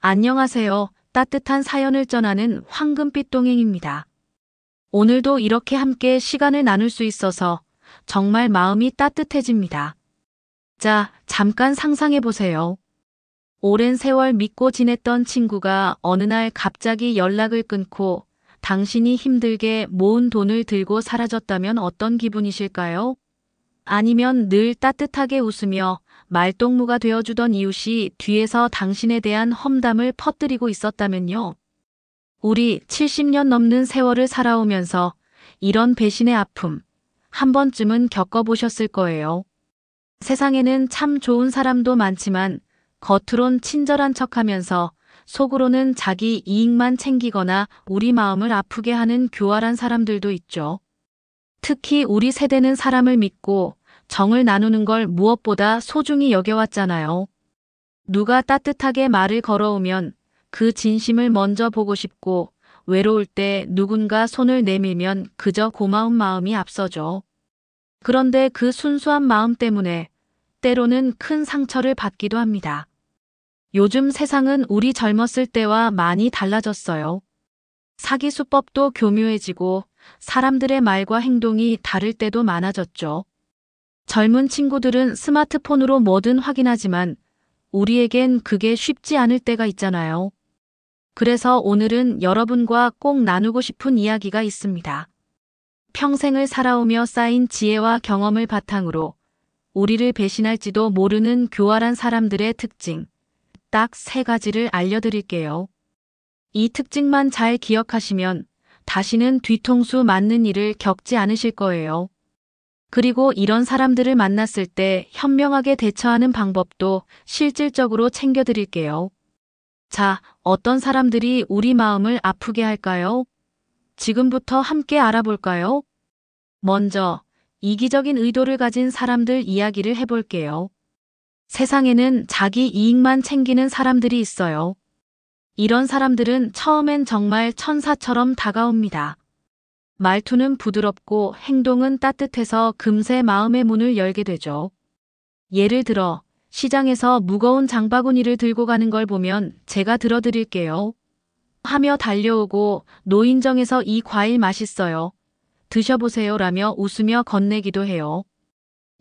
안녕하세요. 따뜻한 사연을 전하는 황금빛 동행입니다. 오늘도 이렇게 함께 시간을 나눌 수 있어서 정말 마음이 따뜻해집니다. 자, 잠깐 상상해 보세요. 오랜 세월 믿고 지냈던 친구가 어느 날 갑자기 연락을 끊고 당신이 힘들게 모은 돈을 들고 사라졌다면 어떤 기분이실까요? 아니면 늘 따뜻하게 웃으며 말동무가 되어주던 이웃이 뒤에서 당신에 대한 험담을 퍼뜨리고 있었다면요. 우리 70년 넘는 세월을 살아오면서 이런 배신의 아픔 한 번쯤은 겪어보셨을 거예요. 세상에는 참 좋은 사람도 많지만 겉으론 친절한 척하면서 속으로는 자기 이익만 챙기거나 우리 마음을 아프게 하는 교활한 사람들도 있죠. 특히 우리 세대는 사람을 믿고 정을 나누는 걸 무엇보다 소중히 여겨왔잖아요. 누가 따뜻하게 말을 걸어오면 그 진심을 먼저 보고 싶고 외로울 때 누군가 손을 내밀면 그저 고마운 마음이 앞서죠. 그런데 그 순수한 마음 때문에 때로는 큰 상처를 받기도 합니다. 요즘 세상은 우리 젊었을 때와 많이 달라졌어요. 사기 수법도 교묘해지고 사람들의 말과 행동이 다를 때도 많아졌죠. 젊은 친구들은 스마트폰으로 뭐든 확인하지만 우리에겐 그게 쉽지 않을 때가 있잖아요. 그래서 오늘은 여러분과 꼭 나누고 싶은 이야기가 있습니다. 평생을 살아오며 쌓인 지혜와 경험을 바탕으로 우리를 배신할지도 모르는 교활한 사람들의 특징, 딱 3가지를 알려드릴게요. 이 특징만 잘 기억하시면 다시는 뒤통수 맞는 일을 겪지 않으실 거예요. 그리고 이런 사람들을 만났을 때 현명하게 대처하는 방법도 실질적으로 챙겨드릴게요. 자, 어떤 사람들이 우리 마음을 아프게 할까요? 지금부터 함께 알아볼까요? 먼저, 이기적인 의도를 가진 사람들 이야기를 해볼게요. 세상에는 자기 이익만 챙기는 사람들이 있어요. 이런 사람들은 처음엔 정말 천사처럼 다가옵니다. 말투는 부드럽고 행동은 따뜻해서 금세 마음의 문을 열게 되죠. 예를 들어 시장에서 무거운 장바구니를 들고 가는 걸 보면 제가 들어드릴게요. 하며 달려오고 노인정에서 이 과일 맛있어요. 드셔보세요 라며 웃으며 건네기도 해요.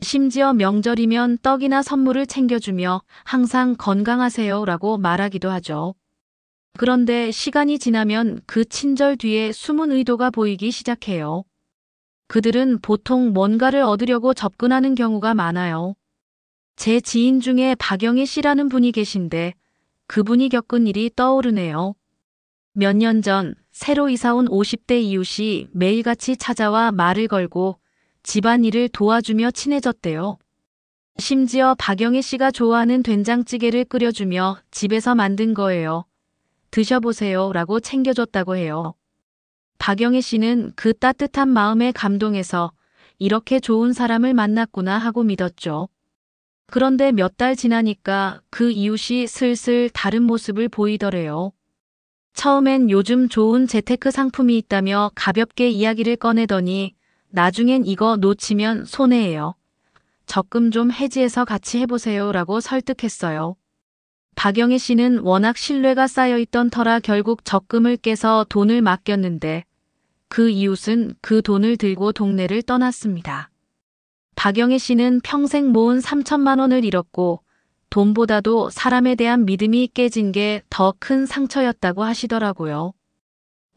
심지어 명절이면 떡이나 선물을 챙겨주며 항상 건강하세요 라고 말하기도 하죠. 그런데 시간이 지나면 그 친절 뒤에 숨은 의도가 보이기 시작해요. 그들은 보통 뭔가를 얻으려고 접근하는 경우가 많아요. 제 지인 중에 박영희 씨라는 분이 계신데 그분이 겪은 일이 떠오르네요. 몇 년 전 새로 이사 온 50대 이웃이 매일같이 찾아와 말을 걸고 집안일을 도와주며 친해졌대요. 심지어 박영희 씨가 좋아하는 된장찌개를 끓여주며 집에서 만든 거예요. 드셔보세요 라고 챙겨줬다고 해요. 박영애 씨는 그 따뜻한 마음에 감동해서 이렇게 좋은 사람을 만났구나 하고 믿었죠. 그런데 몇 달 지나니까 그 이웃이 슬슬 다른 모습을 보이더래요. 처음엔 요즘 좋은 재테크 상품이 있다며 가볍게 이야기를 꺼내더니 나중엔 이거 놓치면 손해예요. 적금 좀 해지해서 같이 해보세요 라고 설득했어요. 박영애 씨는 워낙 신뢰가 쌓여있던 터라 결국 적금을 깨서 돈을 맡겼는데 그 이웃은 그 돈을 들고 동네를 떠났습니다. 박영애 씨는 평생 모은 3천만 원을 잃었고 돈보다도 사람에 대한 믿음이 깨진 게 더 큰 상처였다고 하시더라고요.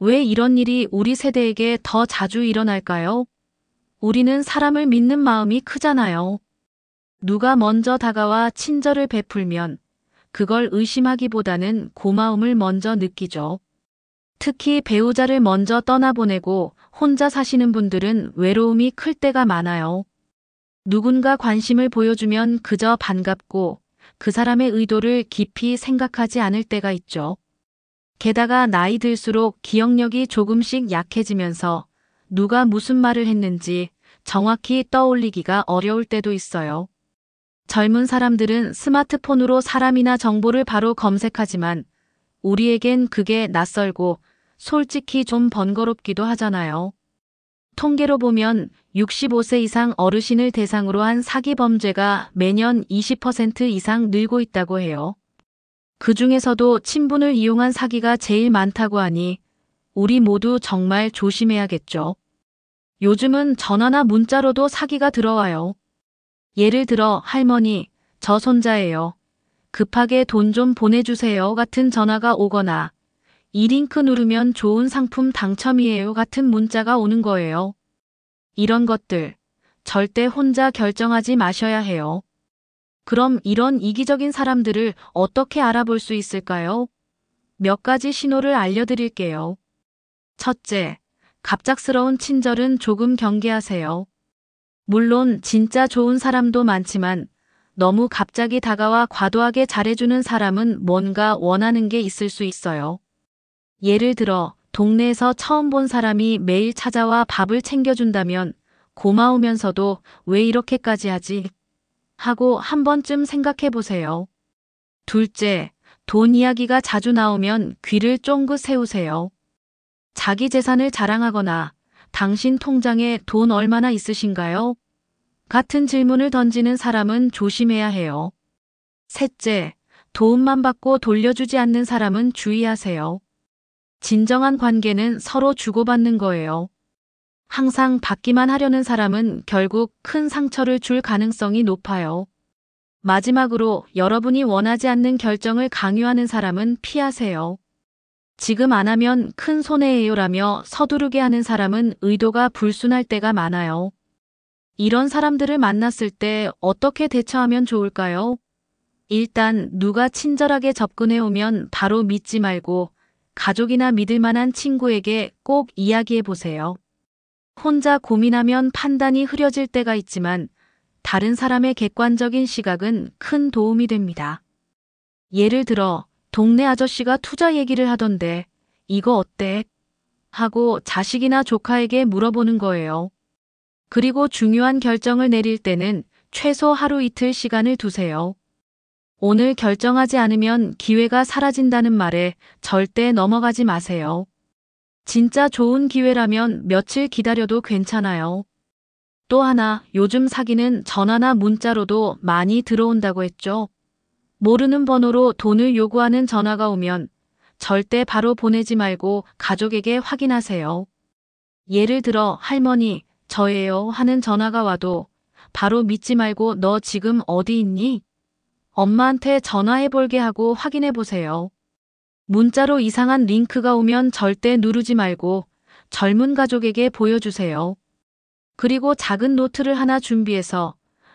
왜 이런 일이 우리 세대에게 더 자주 일어날까요? 우리는 사람을 믿는 마음이 크잖아요. 누가 먼저 다가와 친절을 베풀면 그걸 의심하기보다는 고마움을 먼저 느끼죠. 특히 배우자를 먼저 떠나보내고 혼자 사시는 분들은 외로움이 클 때가 많아요. 누군가 관심을 보여주면 그저 반갑고 그 사람의 의도를 깊이 생각하지 않을 때가 있죠. 게다가 나이 들수록 기억력이 조금씩 약해지면서 누가 무슨 말을 했는지 정확히 떠올리기가 어려울 때도 있어요. 젊은 사람들은 스마트폰으로 사람이나 정보를 바로 검색하지만 우리에겐 그게 낯설고 솔직히 좀 번거롭기도 하잖아요. 통계로 보면 65세 이상 어르신을 대상으로 한 사기 범죄가 매년 20% 이상 늘고 있다고 해요. 그 중에서도 친분을 이용한 사기가 제일 많다고 하니 우리 모두 정말 조심해야겠죠. 요즘은 전화나 문자로도 사기가 들어와요. 예를 들어 할머니, 저 손자예요. 급하게 돈 좀 보내주세요 같은 전화가 오거나 이 링크 누르면 좋은 상품 당첨이에요 같은 문자가 오는 거예요. 이런 것들 절대 혼자 결정하지 마셔야 해요. 그럼 이런 이기적인 사람들을 어떻게 알아볼 수 있을까요? 몇 가지 신호를 알려드릴게요. 첫째, 갑작스러운 친절은 조금 경계하세요. 물론 진짜 좋은 사람도 많지만 너무 갑자기 다가와 과도하게 잘해주는 사람은 뭔가 원하는 게 있을 수 있어요. 예를 들어 동네에서 처음 본 사람이 매일 찾아와 밥을 챙겨준다면 고마우면서도 왜 이렇게까지 하지? 하고 한 번쯤 생각해 보세요. 둘째, 돈 이야기가 자주 나오면 귀를 쫑긋 세우세요. 자기 재산을 자랑하거나 당신 통장에 돈 얼마나 있으신가요? 같은 질문을 던지는 사람은 조심해야 해요. 셋째, 도움만 받고 돌려주지 않는 사람은 주의하세요. 진정한 관계는 서로 주고받는 거예요. 항상 받기만 하려는 사람은 결국 큰 상처를 줄 가능성이 높아요. 마지막으로 여러분이 원하지 않는 결정을 강요하는 사람은 피하세요. 지금 안 하면 큰 손해예요라며 서두르게 하는 사람은 의도가 불순할 때가 많아요. 이런 사람들을 만났을 때 어떻게 대처하면 좋을까요? 일단 누가 친절하게 접근해 오면 바로 믿지 말고 가족이나 믿을 만한 친구에게 꼭 이야기해 보세요. 혼자 고민하면 판단이 흐려질 때가 있지만 다른 사람의 객관적인 시각은 큰 도움이 됩니다. 예를 들어 동네 아저씨가 투자 얘기를 하던데 이거 어때? 하고 자식이나 조카에게 물어보는 거예요. 그리고 중요한 결정을 내릴 때는 최소 하루 이틀 시간을 두세요. 오늘 결정하지 않으면 기회가 사라진다는 말에 절대 넘어가지 마세요. 진짜 좋은 기회라면 며칠 기다려도 괜찮아요. 또 하나, 요즘 사기는 전화나 문자로도 많이 들어온다고 했죠. 모르는 번호로 돈을 요구하는 전화가 오면 절대 바로 보내지 말고 가족에게 확인하세요. 예를 들어 할머니, 저예요 하는 전화가 와도 바로 믿지 말고 너 지금 어디 있니? 엄마한테 전화해볼게 하고 확인해보세요. 문자로 이상한 링크가 오면 절대 누르지 말고 젊은 가족에게 보여주세요. 그리고 작은 노트를 하나 준비해서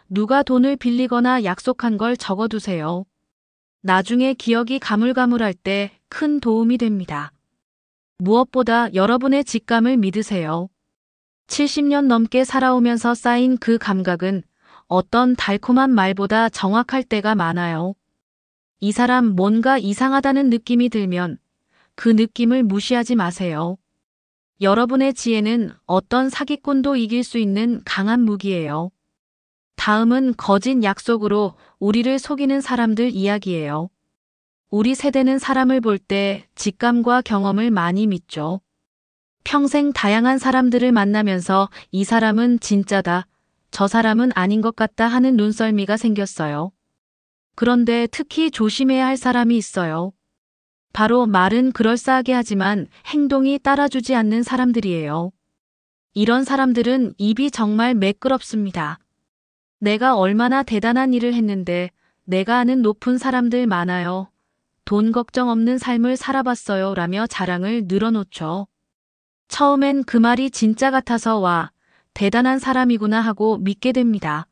누가 돈을 빌리거나 약속한 걸 적어두세요. 나중에 기억이 가물가물할 때 큰 도움이 됩니다. 무엇보다 여러분의 직감을 믿으세요. 70년 넘게 살아오면서 쌓인 그 감각은 어떤 달콤한 말보다 정확할 때가 많아요. 이 사람 뭔가 이상하다는 느낌이 들면 그 느낌을 무시하지 마세요. 여러분의 지혜는 어떤 사기꾼도 이길 수 있는 강한 무기예요. 다음은 거짓 약속으로 우리를 속이는 사람들 이야기예요. 우리 세대는 사람을 볼 때 직감과 경험을 많이 믿죠. 평생 다양한 사람들을 만나면서 이 사람은 진짜다, 저 사람은 아닌 것 같다 하는 눈썰미가 생겼어요. 그런데 특히 조심해야 할 사람이 있어요. 바로 말은 그럴싸하게 하지만 행동이 따라주지 않는 사람들이에요. 이런 사람들은 입이 정말 매끄럽습니다. 내가 얼마나 대단한 일을 했는데 내가 아는 높은 사람들 많아요. 돈 걱정 없는 삶을 살아봤어요 라며 자랑을 늘어놓죠. 처음엔 그 말이 진짜 같아서 와, 대단한 사람이구나 하고 믿게 됩니다.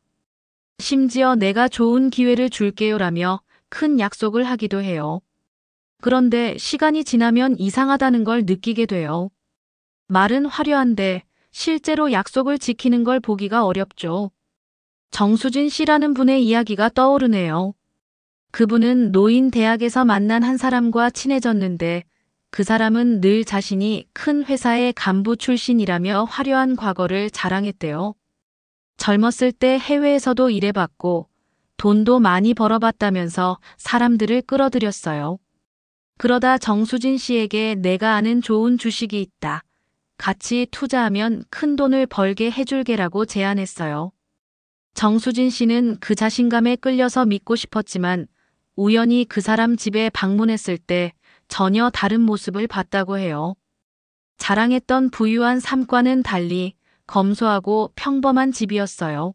심지어 내가 좋은 기회를 줄게요 라며 큰 약속을 하기도 해요. 그런데 시간이 지나면 이상하다는 걸 느끼게 돼요. 말은 화려한데 실제로 약속을 지키는 걸 보기가 어렵죠. 정수진 씨라는 분의 이야기가 떠오르네요. 그분은 노인 대학에서 만난 한 사람과 친해졌는데 그 사람은 늘 자신이 큰 회사의 간부 출신이라며 화려한 과거를 자랑했대요. 젊었을 때 해외에서도 일해봤고 돈도 많이 벌어봤다면서 사람들을 끌어들였어요. 그러다 정수진 씨에게 내가 아는 좋은 주식이 있다. 같이 투자하면 큰 돈을 벌게 해줄게라고 제안했어요. 정수진 씨는 그 자신감에 끌려서 믿고 싶었지만 우연히 그 사람 집에 방문했을 때 전혀 다른 모습을 봤다고 해요. 자랑했던 부유한 삶과는 달리 검소하고 평범한 집이었어요.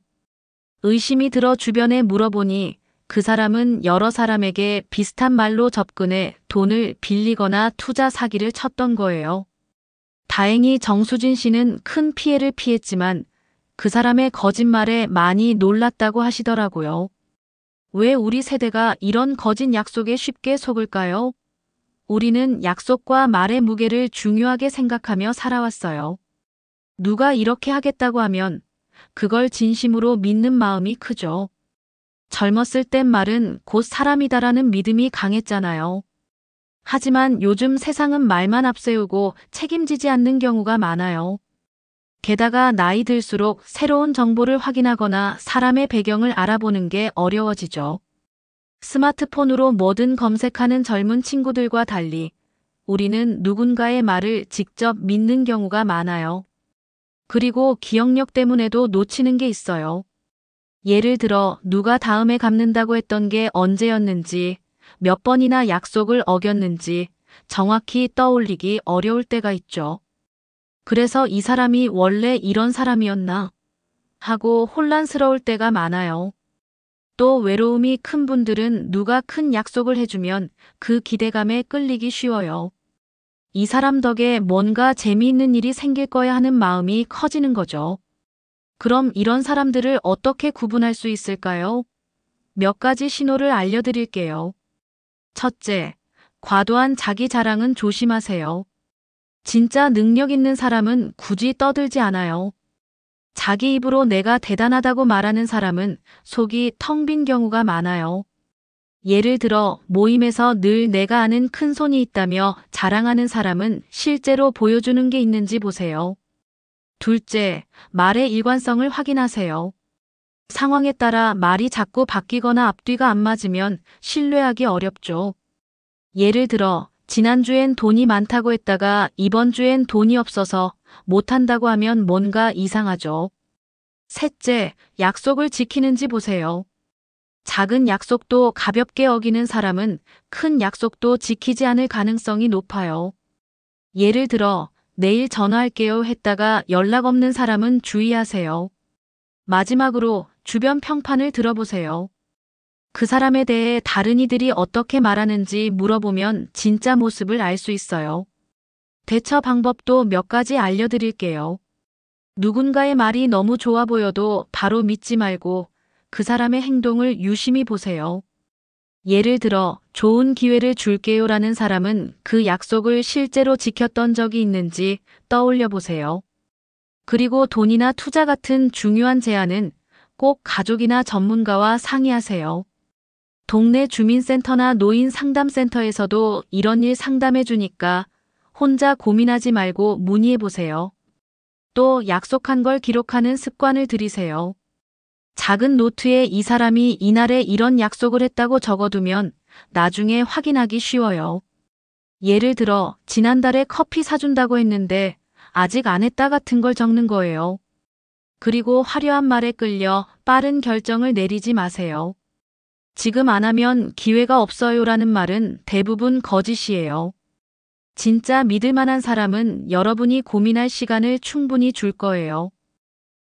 의심이 들어 주변에 물어보니 그 사람은 여러 사람에게 비슷한 말로 접근해 돈을 빌리거나 투자 사기를 쳤던 거예요. 다행히 정수진 씨는 큰 피해를 피했지만 그 사람의 거짓말에 많이 놀랐다고 하시더라고요. 왜 우리 세대가 이런 거짓 약속에 쉽게 속을까요? 우리는 약속과 말의 무게를 중요하게 생각하며 살아왔어요. 누가 이렇게 하겠다고 하면 그걸 진심으로 믿는 마음이 크죠. 젊었을 땐 말은 곧 사람이다라는 믿음이 강했잖아요. 하지만 요즘 세상은 말만 앞세우고 책임지지 않는 경우가 많아요. 게다가 나이 들수록 새로운 정보를 확인하거나 사람의 배경을 알아보는 게 어려워지죠. 스마트폰으로 뭐든 검색하는 젊은 친구들과 달리 우리는 누군가의 말을 직접 믿는 경우가 많아요. 그리고 기억력 때문에도 놓치는 게 있어요. 예를 들어 누가 다음에 갚는다고 했던 게 언제였는지, 몇 번이나 약속을 어겼는지 정확히 떠올리기 어려울 때가 있죠. 그래서 이 사람이 원래 이런 사람이었나 하고 혼란스러울 때가 많아요. 또 외로움이 큰 분들은 누가 큰 약속을 해주면 그 기대감에 끌리기 쉬워요. 이 사람 덕에 뭔가 재미있는 일이 생길 거야 하는 마음이 커지는 거죠. 그럼 이런 사람들을 어떻게 구분할 수 있을까요? 몇 가지 신호를 알려드릴게요. 첫째, 과도한 자기 자랑은 조심하세요. 진짜 능력 있는 사람은 굳이 떠들지 않아요. 자기 입으로 내가 대단하다고 말하는 사람은 속이 텅 빈 경우가 많아요. 예를 들어 모임에서 늘 내가 아는 큰 손이 있다며 자랑하는 사람은 실제로 보여주는 게 있는지 보세요. 둘째, 말의 일관성을 확인하세요. 상황에 따라 말이 자꾸 바뀌거나 앞뒤가 안 맞으면 신뢰하기 어렵죠. 예를 들어 지난주엔 돈이 많다고 했다가 이번 주엔 돈이 없어서 못한다고 하면 뭔가 이상하죠. 셋째, 약속을 지키는지 보세요. 작은 약속도 가볍게 어기는 사람은 큰 약속도 지키지 않을 가능성이 높아요. 예를 들어 내일 전화할게요 했다가 연락 없는 사람은 주의하세요. 마지막으로 주변 평판을 들어보세요. 그 사람에 대해 다른 이들이 어떻게 말하는지 물어보면 진짜 모습을 알 수 있어요. 대처 방법도 몇 가지 알려드릴게요. 누군가의 말이 너무 좋아 보여도 바로 믿지 말고 그 사람의 행동을 유심히 보세요. 예를 들어 좋은 기회를 줄게요라는 사람은 그 약속을 실제로 지켰던 적이 있는지 떠올려 보세요. 그리고 돈이나 투자 같은 중요한 제안은 꼭 가족이나 전문가와 상의하세요. 동네 주민센터나 노인 상담센터에서도 이런 일 상담해 주니까 혼자 고민하지 말고 문의해 보세요. 또 약속한 걸 기록하는 습관을 들이세요. 작은 노트에 이 사람이 이날에 이런 약속을 했다고 적어두면 나중에 확인하기 쉬워요. 예를 들어 지난달에 커피 사준다고 했는데 아직 안 했다 같은 걸 적는 거예요. 그리고 화려한 말에 끌려 빠른 결정을 내리지 마세요. 지금 안 하면 기회가 없어요라는 말은 대부분 거짓이에요. 진짜 믿을 만한 사람은 여러분이 고민할 시간을 충분히 줄 거예요.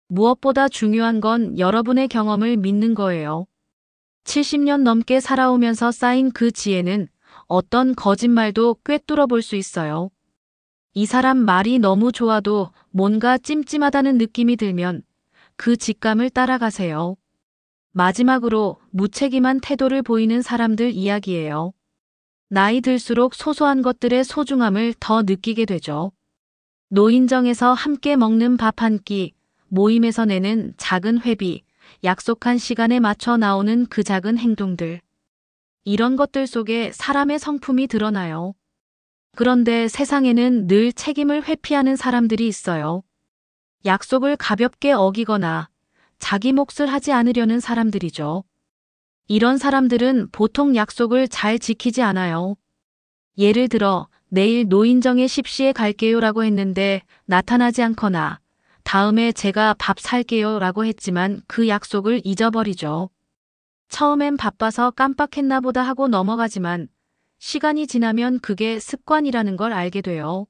무엇보다 중요한 건 여러분의 경험을 믿는 거예요. 70년 넘게 살아오면서 쌓인 그 지혜는 어떤 거짓말도 꿰뚫어 볼 수 있어요. 이 사람 말이 너무 좋아도 뭔가 찜찜하다는 느낌이 들면 그 직감을 따라가세요. 마지막으로 무책임한 태도를 보이는 사람들 이야기예요. 나이 들수록 소소한 것들의 소중함을 더 느끼게 되죠. 노인정에서 함께 먹는 밥 한 끼, 모임에서 내는 작은 회비, 약속한 시간에 맞춰 나오는 그 작은 행동들. 이런 것들 속에 사람의 성품이 드러나요. 그런데 세상에는 늘 책임을 회피하는 사람들이 있어요. 약속을 가볍게 어기거나 자기 몫을 하지 않으려는 사람들이죠. 이런 사람들은 보통 약속을 잘 지키지 않아요. 예를 들어 내일 노인정에 십시에 갈게요라고 했는데 나타나지 않거나 다음에 제가 밥 살게요라고 했지만 그 약속을 잊어버리죠. 처음엔 바빠서 깜빡했나 보다 하고 넘어가지만 시간이 지나면 그게 습관이라는 걸 알게 돼요.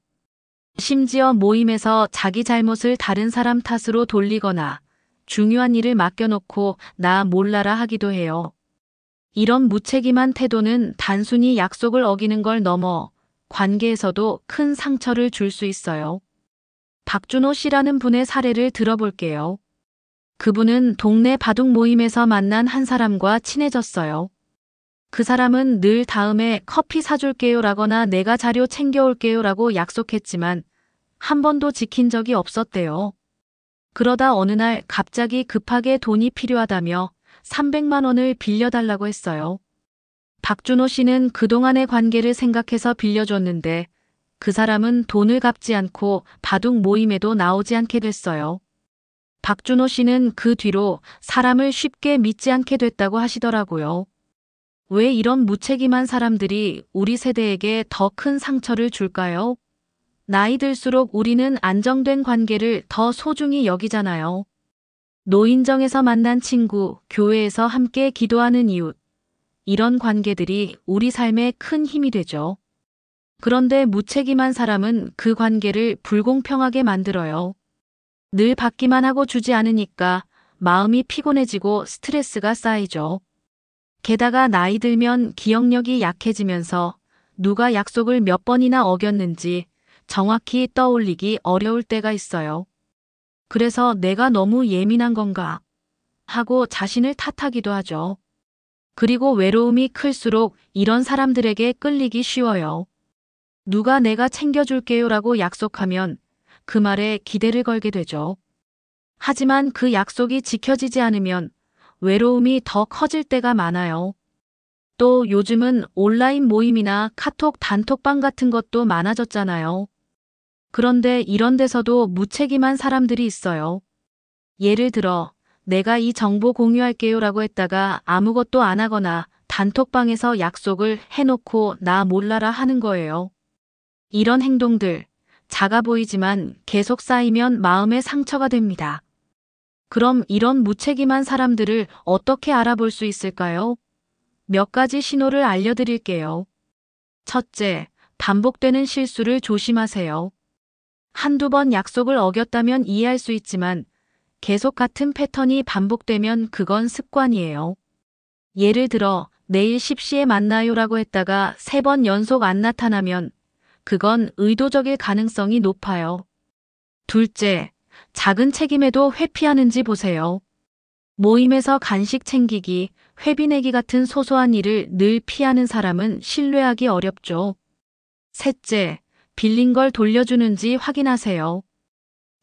심지어 모임에서 자기 잘못을 다른 사람 탓으로 돌리거나 중요한 일을 맡겨놓고 나 몰라라 하기도 해요. 이런 무책임한 태도는 단순히 약속을 어기는 걸 넘어 관계에서도 큰 상처를 줄 수 있어요. 박준호 씨라는 분의 사례를 들어볼게요. 그분은 동네 바둑 모임에서 만난 한 사람과 친해졌어요. 그 사람은 늘 다음에 커피 사줄게요 라거나 내가 자료 챙겨올게요 라고 약속했지만 한 번도 지킨 적이 없었대요. 그러다 어느 날 갑자기 급하게 돈이 필요하다며 300만 원을 빌려달라고 했어요. 박준호 씨는 그동안의 관계를 생각해서 빌려줬는데 그 사람은 돈을 갚지 않고 바둑 모임에도 나오지 않게 됐어요. 박준호 씨는 그 뒤로 사람을 쉽게 믿지 않게 됐다고 하시더라고요. 왜 이런 무책임한 사람들이 우리 세대에게 더 큰 상처를 줄까요? 나이 들수록 우리는 안정된 관계를 더 소중히 여기잖아요. 노인정에서 만난 친구, 교회에서 함께 기도하는 이웃. 이런 관계들이 우리 삶에 큰 힘이 되죠. 그런데 무책임한 사람은 그 관계를 불공평하게 만들어요. 늘 받기만 하고 주지 않으니까 마음이 피곤해지고 스트레스가 쌓이죠. 게다가 나이 들면 기억력이 약해지면서 누가 약속을 몇 번이나 어겼는지 정확히 떠올리기 어려울 때가 있어요. 그래서 내가 너무 예민한 건가 하고 자신을 탓하기도 하죠. 그리고 외로움이 클수록 이런 사람들에게 끌리기 쉬워요. 누가 내가 챙겨줄게요 라고 약속하면 그 말에 기대를 걸게 되죠. 하지만 그 약속이 지켜지지 않으면 외로움이 더 커질 때가 많아요. 또 요즘은 온라인 모임이나 카톡 단톡방 같은 것도 많아졌잖아요. 그런데 이런 데서도 무책임한 사람들이 있어요. 예를 들어 내가 이 정보 공유할게요 라고 했다가 아무것도 안 하거나 단톡방에서 약속을 해놓고 나 몰라라 하는 거예요. 이런 행동들 작아 보이지만 계속 쌓이면 마음의 상처가 됩니다. 그럼 이런 무책임한 사람들을 어떻게 알아볼 수 있을까요? 몇 가지 신호를 알려드릴게요. 첫째, 반복되는 실수를 조심하세요. 한두 번 약속을 어겼다면 이해할 수 있지만 계속 같은 패턴이 반복되면 그건 습관이에요. 예를 들어 내일 10시에 만나요라고 했다가 3번 연속 안 나타나면 그건 의도적일 가능성이 높아요. 둘째, 작은 책임에도 회피하는지 보세요. 모임에서 간식 챙기기, 회비 내기 같은 소소한 일을 늘 피하는 사람은 신뢰하기 어렵죠. 셋째, 빌린 걸 돌려주는지 확인하세요.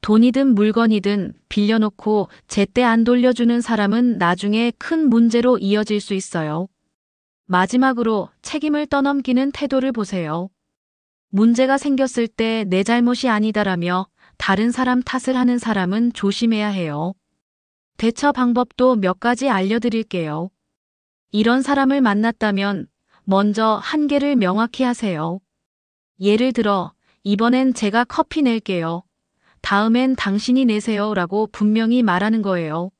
돈이든 물건이든 빌려놓고 제때 안 돌려주는 사람은 나중에 큰 문제로 이어질 수 있어요. 마지막으로 책임을 떠넘기는 태도를 보세요. 문제가 생겼을 때 내 잘못이 아니다라며 다른 사람 탓을 하는 사람은 조심해야 해요. 대처 방법도 몇 가지 알려드릴게요. 이런 사람을 만났다면 먼저 한계를 명확히 하세요. 예를 들어 이번엔 제가 커피 낼게요. 다음엔 당신이 내세요 라고 분명히 말하는 거예요.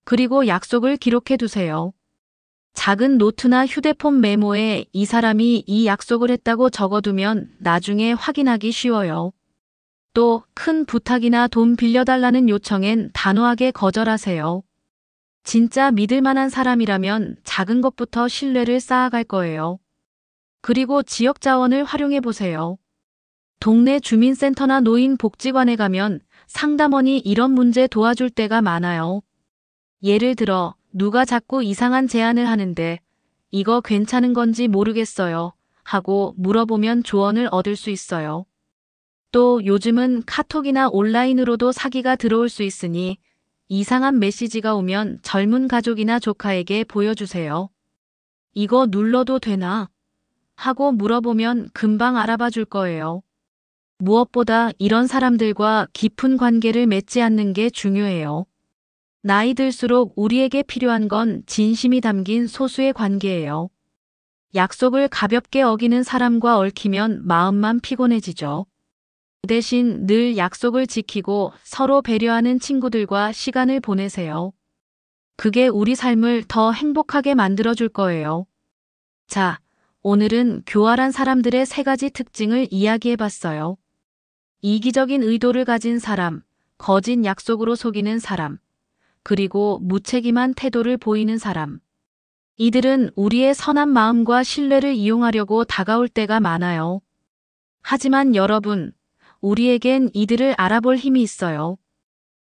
그리고 약속을 기록해 두세요. 작은 노트나 휴대폰 메모에 이 사람이 이 약속을 했다고 적어두면 나중에 확인하기 쉬워요. 또 큰 부탁이나 돈 빌려달라는 요청엔 단호하게 거절하세요. 진짜 믿을 만한 사람이라면 작은 것부터 신뢰를 쌓아갈 거예요. 그리고 지역 자원을 활용해 보세요. 동네 주민센터나 노인복지관에 가면 상담원이 이런 문제 도와줄 때가 많아요. 예를 들어 누가 자꾸 이상한 제안을 하는데 이거 괜찮은 건지 모르겠어요 하고 물어보면 조언을 얻을 수 있어요. 또 요즘은 카톡이나 온라인으로도 사기가 들어올 수 있으니 이상한 메시지가 오면 젊은 가족이나 조카에게 보여주세요. 이거 눌러도 되나? 하고 물어보면 금방 알아봐 줄 거예요. 무엇보다 이런 사람들과 깊은 관계를 맺지 않는 게 중요해요. 나이 들수록 우리에게 필요한 건 진심이 담긴 소수의 관계예요. 약속을 가볍게 어기는 사람과 얽히면 마음만 피곤해지죠. 그 대신 늘 약속을 지키고 서로 배려하는 친구들과 시간을 보내세요. 그게 우리 삶을 더 행복하게 만들어줄 거예요. 자, 오늘은 교활한 사람들의 3가지 특징을 이야기해봤어요. 이기적인 의도를 가진 사람, 거짓 약속으로 속이는 사람, 그리고 무책임한 태도를 보이는 사람. 이들은 우리의 선한 마음과 신뢰를 이용하려고 다가올 때가 많아요. 하지만 여러분, 우리에겐 이들을 알아볼 힘이 있어요.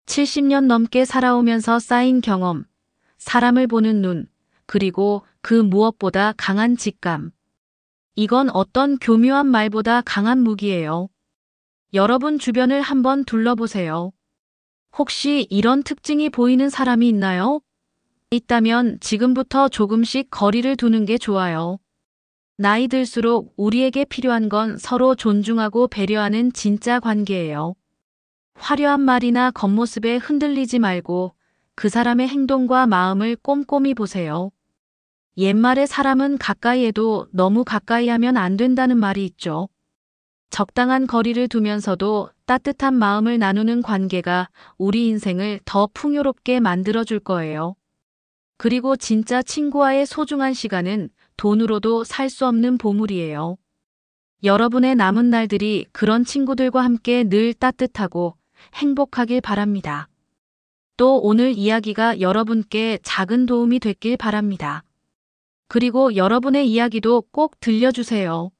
70년 넘게 살아오면서 쌓인 경험, 사람을 보는 눈, 그리고 그 무엇보다 강한 직감. 이건 어떤 교묘한 말보다 강한 무기예요. 여러분 주변을 한번 둘러보세요. 혹시 이런 특징이 보이는 사람이 있나요? 있다면 지금부터 조금씩 거리를 두는 게 좋아요. 나이 들수록 우리에게 필요한 건 서로 존중하고 배려하는 진짜 관계예요. 화려한 말이나 겉모습에 흔들리지 말고 그 사람의 행동과 마음을 꼼꼼히 보세요. 옛말에 사람은 가까이 해도 너무 가까이 하면 안 된다는 말이 있죠. 적당한 거리를 두면서도 따뜻한 마음을 나누는 관계가 우리 인생을 더 풍요롭게 만들어줄 거예요. 그리고 진짜 친구와의 소중한 시간은 돈으로도 살 수 없는 보물이에요. 여러분의 남은 날들이 그런 친구들과 함께 늘 따뜻하고 행복하길 바랍니다. 또 오늘 이야기가 여러분께 작은 도움이 됐길 바랍니다. 그리고 여러분의 이야기도 꼭 들려주세요.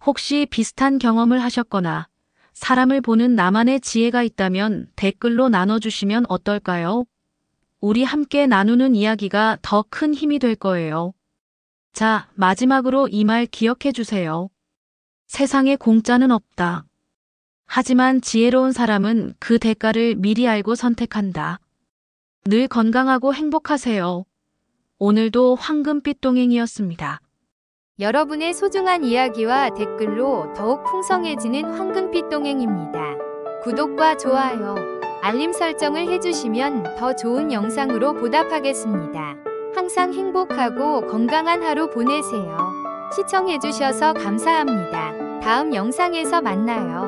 혹시 비슷한 경험을 하셨거나 사람을 보는 나만의 지혜가 있다면 댓글로 나눠주시면 어떨까요? 우리 함께 나누는 이야기가 더 큰 힘이 될 거예요. 자, 마지막으로 이 말 기억해 주세요. 세상에 공짜는 없다. 하지만 지혜로운 사람은 그 대가를 미리 알고 선택한다. 늘 건강하고 행복하세요. 오늘도 황금빛 동행이었습니다. 여러분의 소중한 이야기와 댓글로 더욱 풍성해지는 황금빛 동행입니다. 구독과 좋아요, 알림 설정을 해주시면 더 좋은 영상으로 보답하겠습니다. 항상 행복하고 건강한 하루 보내세요. 시청해주셔서 감사합니다. 다음 영상에서 만나요.